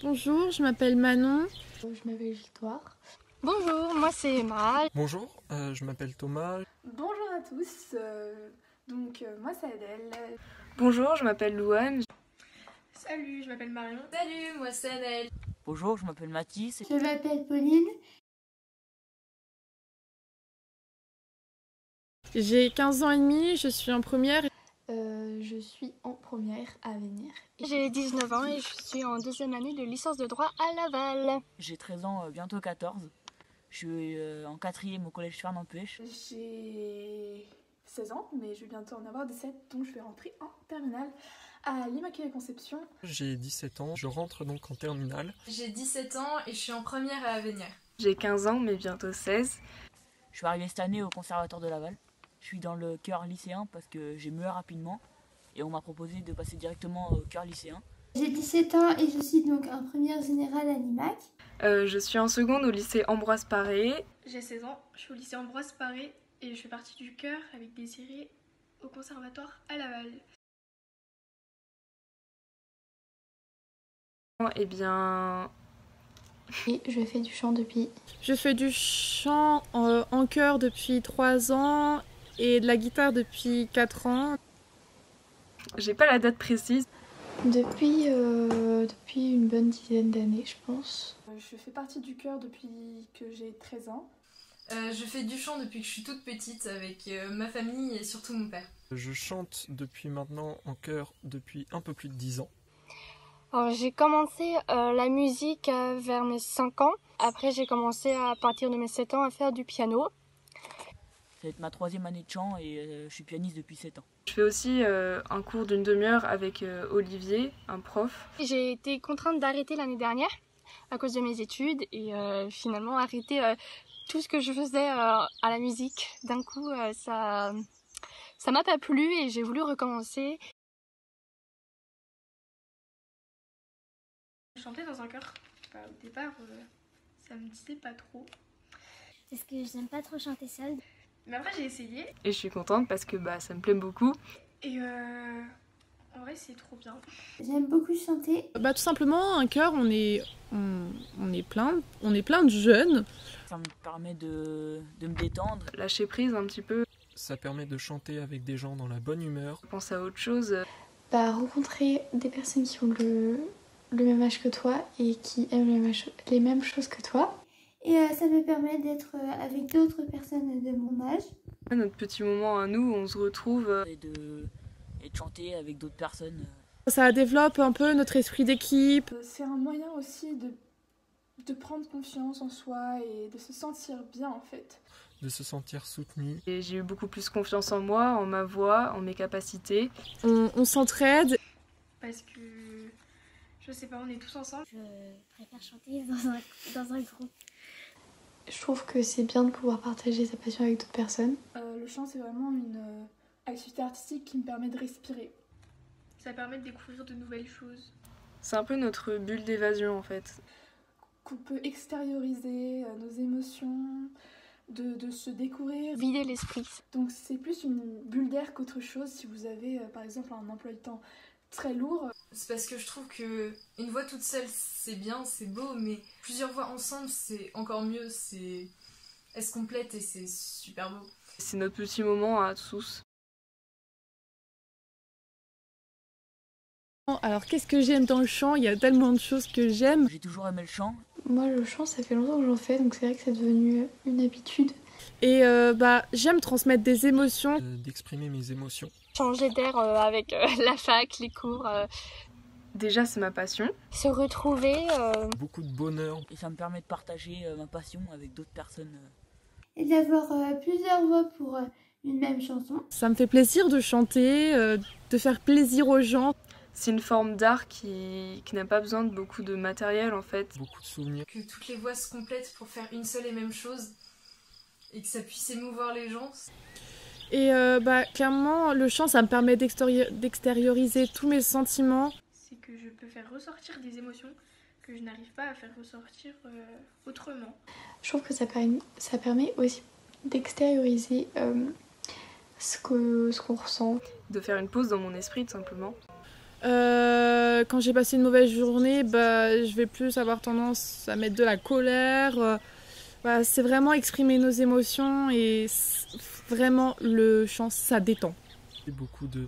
Bonjour, je m'appelle Manon. Je m'appelle Victoire. Bonjour, moi c'est Emma. Bonjour, je m'appelle Thomas. Bonjour à tous, moi c'est Adèle. Bonjour, je m'appelle Louane. Salut, je m'appelle Marion. Salut, moi c'est Annelle. Bonjour, je m'appelle Mathis. Je m'appelle Pauline. J'ai 15 ans et demi, je suis en première. Je suis en première à venir. J'ai 19 ans et je suis en deuxième année de licence de droit à Laval. J'ai 13 ans, bientôt 14. Je suis en quatrième au collège Fernand Puech. J'ai 16 ans, mais je vais bientôt en avoir 17, donc je vais rentrer en terminale à l'Immaculée Conception. J'ai 17 ans, je rentre donc en terminale. J'ai 17 ans et je suis en première à venir. J'ai 15 ans, mais bientôt 16. Je suis arrivée cette année au conservatoire de Laval. Je suis dans le chœur lycéen parce que j'ai mué rapidement et on m'a proposé de passer directement au chœur lycéen. J'ai 17 ans et je suis donc en première générale à l'IMAC. Je suis en seconde au lycée Ambroise Paré. J'ai 16 ans, je suis au lycée Ambroise Paré et je fais partie du chœur avec Désirée au conservatoire à Laval. Eh bien... Et je fais du chant depuis... Je fais du chant en chœur depuis 3 ans et de la guitare depuis 4 ans. J'ai pas la date précise. Depuis une bonne dizaine d'années, je pense. Je fais partie du chœur depuis que j'ai 13 ans. Je fais du chant depuis que je suis toute petite avec ma famille et surtout mon père. Je chante depuis maintenant en chœur depuis un peu plus de 10 ans. Alors, j'ai commencé la musique vers mes 5 ans. Après, j'ai commencé à partir de mes 7 ans à faire du piano. Ça va être ma 3e année de chant et je suis pianiste depuis 7 ans. Je fais aussi un cours d'une demi-heure avec Olivier, un prof. J'ai été contrainte d'arrêter l'année dernière à cause de mes études et finalement arrêter tout ce que je faisais à la musique. D'un coup, ça m'a pas plu et j'ai voulu recommencer. Chanter dans un chœur, au départ, ça me disait pas trop. Parce que j'aime pas trop chanter seule. Mais après j'ai essayé. Et je suis contente parce que ça me plaît beaucoup. Et en vrai c'est trop bien. J'aime beaucoup chanter. Tout simplement, un chœur, on est plein de jeunes. Ça me permet de me détendre. Lâcher prise un petit peu. Ça permet de chanter avec des gens dans la bonne humeur. Penser à autre chose. Rencontrer des personnes qui ont le même âge que toi et qui aiment les mêmes choses que toi. Et ça me permet d'être avec d'autres personnes de mon âge. Notre petit moment à nous, on se retrouve. Et de chanter avec d'autres personnes. Ça développe un peu notre esprit d'équipe. C'est un moyen aussi de prendre confiance en soi et de se sentir bien en fait. De se sentir soutenu. Et j'ai eu beaucoup plus confiance en moi, en ma voix, en mes capacités. On s'entraide. Parce que, je sais pas, on est tous ensemble. Je préfère chanter dans un groupe. Je trouve que c'est bien de pouvoir partager sa passion avec d'autres personnes. Le chant c'est vraiment une activité artistique qui me permet de respirer. Ça permet de découvrir de nouvelles choses. C'est un peu notre bulle d'évasion en fait. Qu'on peut extérioriser nos émotions, de se découvrir. Vider l'esprit. Donc c'est plus une bulle d'air qu'autre chose si vous avez par exemple un emploi du temps très lourd. C'est parce que je trouve que une voix toute seule c'est bien, c'est beau, mais plusieurs voix ensemble c'est encore mieux, elles se complètent et c'est super beau. C'est notre petit moment à tous. Alors qu'est-ce que j'aime dans le chant? Il y a tellement de choses que j'aime. J'ai toujours aimé le chant. Moi le chant ça fait longtemps que j'en fais donc c'est vrai que c'est devenu une habitude. Et j'aime transmettre des émotions. D'exprimer mes émotions. Changer d'air avec la fac, les cours. Déjà c'est ma passion. Se retrouver. Beaucoup de bonheur. Et ça me permet de partager ma passion avec d'autres personnes. Et d'avoir plusieurs voix pour une même chanson. Ça me fait plaisir de chanter, de faire plaisir aux gens. C'est une forme d'art qui n'a pas besoin de beaucoup de matériel en fait. Beaucoup de souvenirs. Que toutes les voix se complètent pour faire une seule et même chose et que ça puisse émouvoir les gens. Et clairement, le chant, ça me permet d'extérioriser tous mes sentiments. C'est que je peux faire ressortir des émotions que je n'arrive pas à faire ressortir autrement. Je trouve que ça permet aussi d'extérioriser ce qu'on ressent. De faire une pause dans mon esprit tout simplement. Quand j'ai passé une mauvaise journée, je vais plus avoir tendance à mettre de la colère. C'est vraiment exprimer nos émotions et vraiment le chant, ça détend. Beaucoup de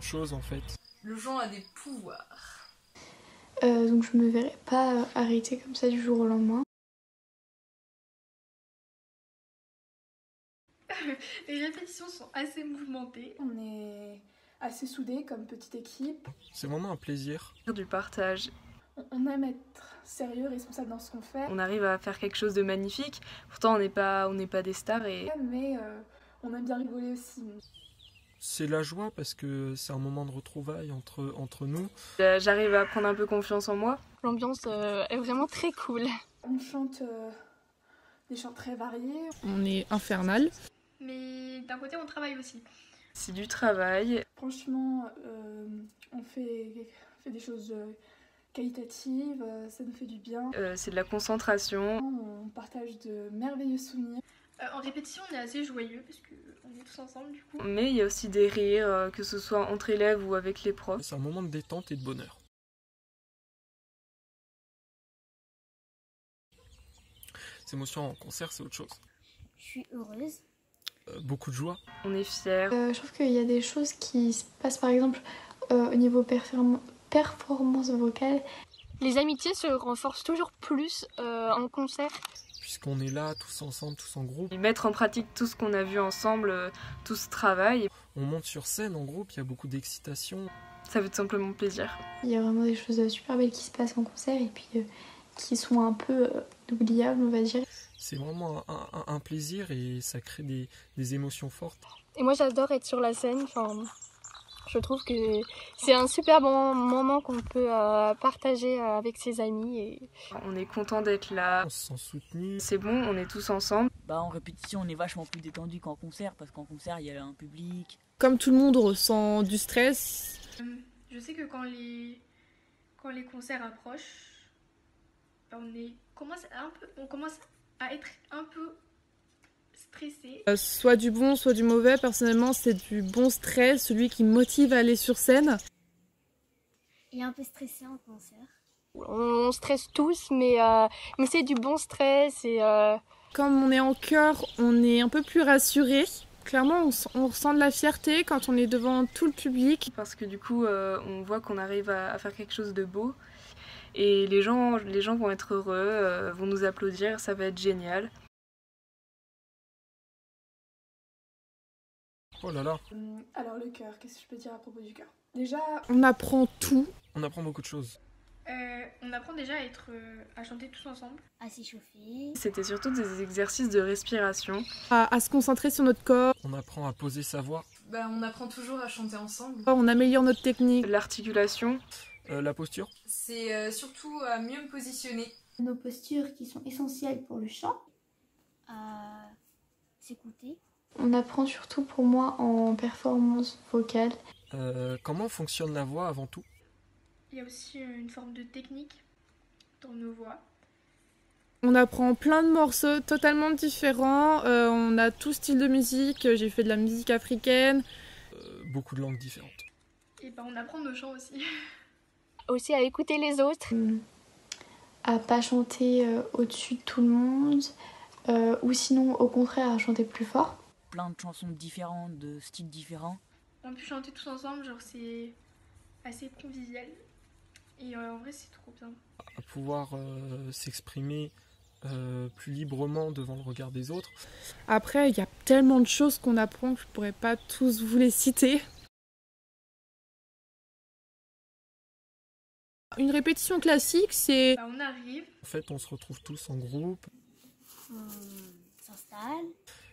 choses en fait. Le chant a des pouvoirs. Donc je me verrais pas arrêter comme ça du jour au lendemain. Les répétitions sont assez mouvementées. On est assez soudés comme petite équipe. C'est vraiment un plaisir. Du partage. On aime être sérieux, responsable dans ce qu'on fait. On arrive à faire quelque chose de magnifique. Pourtant, on n'est pas des stars. Mais on aime bien rigoler aussi. C'est la joie parce que c'est un moment de retrouvailles entre nous. J'arrive à prendre un peu confiance en moi. L'ambiance est vraiment très cool. On chante des chants très variés. On est infernal. Mais d'un côté, on travaille aussi. C'est du travail. Franchement, on fait des choses qualitatives, ça nous fait du bien. C'est de la concentration. On partage de merveilleux souvenirs. En répétition, on est assez joyeux parce qu'on est tous ensemble du coup. Mais il y a aussi des rires, que ce soit entre élèves ou avec les profs. C'est un moment de détente et de bonheur. Ces émotions en concert, c'est autre chose. Je suis heureuse. Beaucoup de joie. On est fiers. Je trouve qu'il y a des choses qui se passent par exemple au niveau performance vocale. Les amitiés se renforcent toujours plus en concert. Puisqu'on est là, tous ensemble, tous en groupe. Et mettre en pratique tout ce qu'on a vu ensemble, tout ce travail. On monte sur scène en groupe, il y a beaucoup d'excitation. Ça fait tout simplement plaisir. Il y a vraiment des choses super belles qui se passent en concert et puis qui sont un peu oubliables, on va dire. C'est vraiment un plaisir et ça crée des émotions fortes. Et moi j'adore être sur la scène. Enfin, je trouve que c'est un super bon moment qu'on peut partager avec ses amis. Et... On est content d'être là. On se sent soutenu. C'est bon, on est tous ensemble. En répétition, on est vachement plus détendu qu'en concert parce qu'en concert, il y a un public. Comme tout le monde ressent du stress. Je sais que quand les concerts approchent, on commence à être un peu stressé. Soit du bon, soit du mauvais. Personnellement, c'est du bon stress, celui qui motive à aller sur scène. Et un peu stressé en concert. On stresse tous, mais c'est du bon stress. Et, Comme on est en chœur, on est un peu plus rassuré. Clairement, on ressent de la fierté quand on est devant tout le public. Parce que du coup, on voit qu'on arrive à faire quelque chose de beau. Et les gens vont être heureux, vont nous applaudir, ça va être génial. Oh là là. Alors le chœur, qu'est-ce que je peux dire à propos du chœur? Déjà, on apprend tout. On apprend beaucoup de choses. On apprend déjà à chanter tous ensemble. À s'échauffer. C'était surtout des exercices de respiration. À se concentrer sur notre corps. On apprend à poser sa voix. On apprend toujours à chanter ensemble. On améliore notre technique. L'articulation. La posture. C'est surtout à mieux me positionner. Nos postures qui sont essentielles pour le chant. À s'écouter. On apprend surtout pour moi en performance vocale. Comment fonctionne la voix avant tout? Il y a aussi une forme de technique dans nos voix. On apprend plein de morceaux totalement différents. On a tout style de musique. J'ai fait de la musique africaine. Beaucoup de langues différentes. Et on apprend nos chants aussi. Aussi à écouter les autres. À pas chanter au-dessus de tout le monde. Ou sinon, au contraire, à chanter plus fort. Plein de chansons différentes, de styles différents. On peut chanter tous ensemble, genre c'est assez convivial. Et en vrai, c'est trop bien. À pouvoir s'exprimer plus librement devant le regard des autres. Après, il y a tellement de choses qu'on apprend que je pourrais pas tous vous les citer. Une répétition classique, c'est... On arrive. En fait, on se retrouve tous en groupe. On s'installe.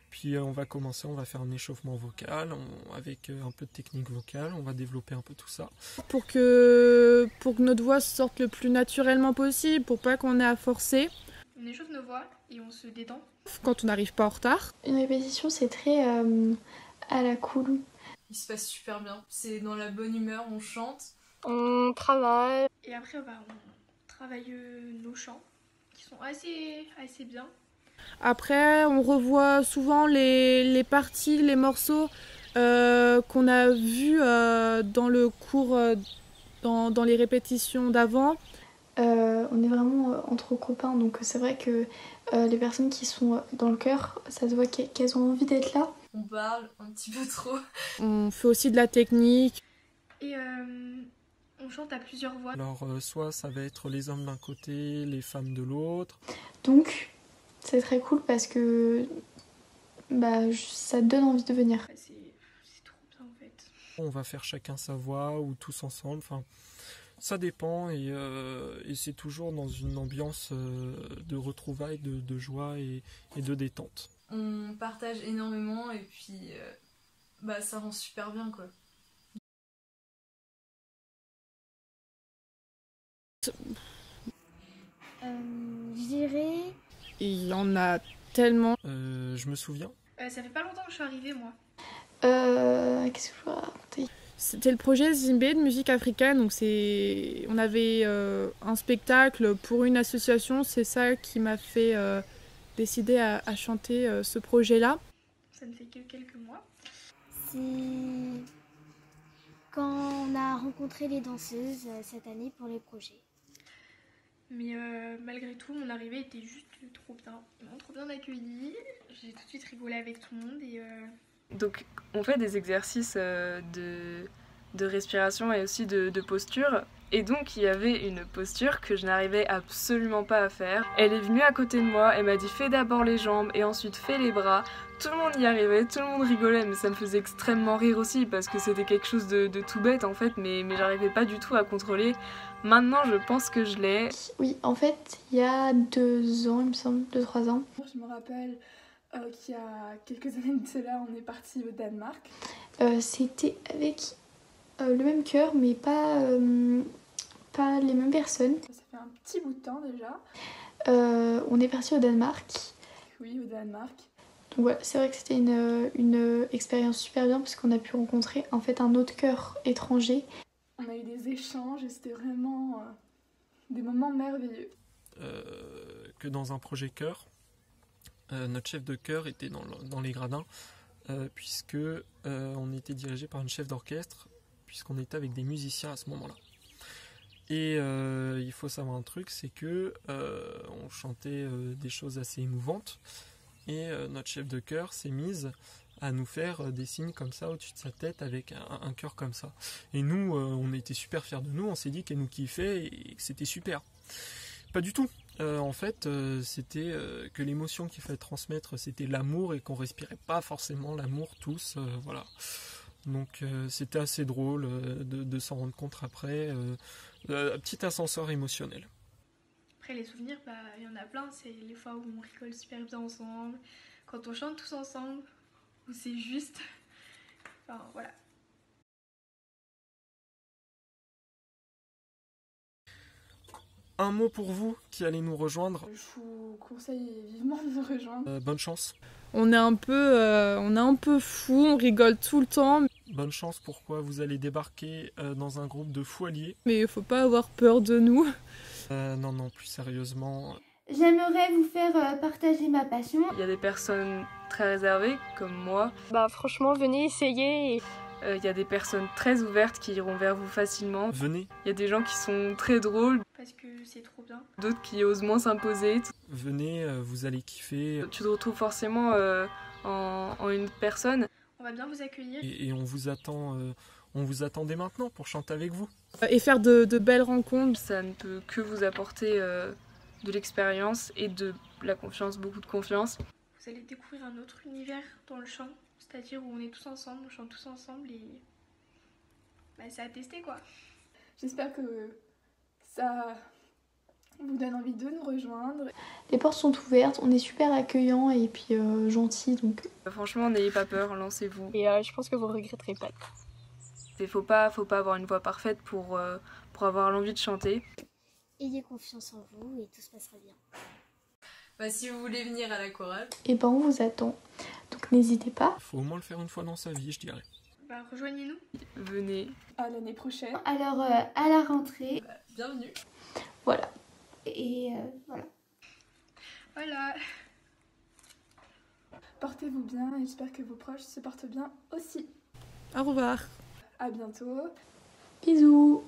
Puis on va commencer, on va faire un échauffement vocal avec un peu de technique vocale, on va développer un peu tout ça. Pour que notre voix sorte le plus naturellement possible, pour pas qu'on ait à forcer. On échauffe nos voix et on se détend. Quand on n'arrive pas en retard. Une répétition, c'est très à la cool. Il se passe super bien. C'est dans la bonne humeur, on chante. On travaille. Et après, on travaille nos chants qui sont assez bien. Après, on revoit souvent les parties, les morceaux qu'on a vu dans le cours, dans les répétitions d'avant. On est vraiment entre copains, donc c'est vrai que les personnes qui sont dans le chœur, ça se voit qu'elles ont envie d'être là. On parle un petit peu trop. On fait aussi de la technique. Et on chante à plusieurs voix. Alors soit ça va être les hommes d'un côté, les femmes de l'autre. Donc c'est très cool parce que ça te donne envie de venir. C'est trop bien en fait. On va faire chacun sa voix ou tous ensemble, enfin ça dépend et c'est toujours dans une ambiance de retrouvailles, de joie et de détente. On partage énormément et puis ça rend super bien quoi. Je dirais... Il y en a tellement. Je me souviens. Ça fait pas longtemps que je suis arrivée moi. Qu'est-ce que je dois raconter ? C'était le projet Zimbé de musique africaine, donc on avait un spectacle pour une association, c'est ça qui m'a fait décider à chanter ce projet-là. Ça ne fait que quelques mois. C'est quand on a rencontré les danseuses cette année pour les projets. Mais malgré tout, mon arrivée était juste trop bien. Ils m'ont trop bien accueillie, j'ai tout de suite rigolé avec tout le monde et... Donc on fait des exercices de respiration et aussi de posture. Et donc il y avait une posture que je n'arrivais absolument pas à faire. Elle est venue à côté de moi, elle m'a dit fais d'abord les jambes et ensuite fais les bras. Tout le monde y arrivait, tout le monde rigolait, mais ça me faisait extrêmement rire aussi parce que c'était quelque chose de tout bête en fait, mais j'arrivais pas du tout à contrôler. Maintenant je pense que je l'ai. Oui, en fait, il y a 2 ans, il me semble, 2-3 ans. Je me rappelle qu'il y a quelques années de cela, on est parti au Danemark. C'était avec le même chœur, mais pas les mêmes personnes. Ça fait un petit bout de temps déjà. On est parti au Danemark. Oui, au Danemark. Donc voilà, c'est vrai que c'était une expérience super bien parce qu'on a pu rencontrer en fait un autre chœur étranger. On a eu des échanges et c'était vraiment des moments merveilleux. Que dans un projet chœur, notre chef de chœur était dans les gradins puisque on était dirigé par une chef d'orchestre puisqu'on était avec des musiciens à ce moment-là. Et il faut savoir un truc, c'est que on chantait des choses assez émouvantes et notre chef de chœur s'est mise à nous faire des signes comme ça au-dessus de sa tête avec un cœur comme ça. Et nous, on était super fiers de nous, on s'est dit qu'elle nous kiffait et que c'était super. Pas du tout. En fait, c'était que l'émotion qu'il fallait transmettre, c'était l'amour et qu'on respirait pas forcément l'amour tous, voilà. Donc c'était assez drôle de s'en rendre compte après, un petit ascenseur émotionnel. Après les souvenirs, il y en a plein, c'est les fois où on rigole super bien ensemble, quand on chante tous ensemble, où c'est juste, enfin voilà. Un mot pour vous qui allez nous rejoindre. Je vous conseille vivement de nous rejoindre. Bonne chance. On est un peu fou, on rigole tout le temps. Bonne chance, pourquoi vous allez débarquer dans un groupe de fous alliés. Mais il faut pas avoir peur de nous. Non, plus sérieusement. J'aimerais vous faire partager ma passion. Il y a des personnes très réservées comme moi. Franchement, venez essayer. Il y a des personnes très ouvertes qui iront vers vous facilement. Venez. Il y a des gens qui sont très drôles. Parce que c'est trop bien. D'autres qui osent moins s'imposer. Venez, vous allez kiffer. Tu te retrouves forcément en une personne. On va bien vous accueillir. Et on vous attend dès maintenant pour chanter avec vous. Et faire de belles rencontres. Ça ne peut que vous apporter de l'expérience et de la confiance, beaucoup de confiance. Vous allez découvrir un autre univers dans le chant, c'est-à-dire où on est tous ensemble, on chante tous ensemble et c'est à tester quoi. J'espère que ça vous donne envie de nous rejoindre. Les portes sont ouvertes, on est super accueillants et puis gentils donc. Franchement, n'ayez pas peur, lancez-vous. Et je pense que vous regretterez pas. Il faut pas avoir une voix parfaite pour avoir l'envie de chanter. Ayez confiance en vous et tout se passera bien. Si vous voulez venir à la chorale, Et on vous attend. Donc n'hésitez pas. Faut au moins le faire une fois dans sa vie, je dirais. Rejoignez-nous. Venez. À l'année prochaine. Alors à la rentrée. bienvenue. Voilà. Et voilà. Voilà. Portez-vous bien et j'espère que vos proches se portent bien aussi. Au revoir. À bientôt. Bisous.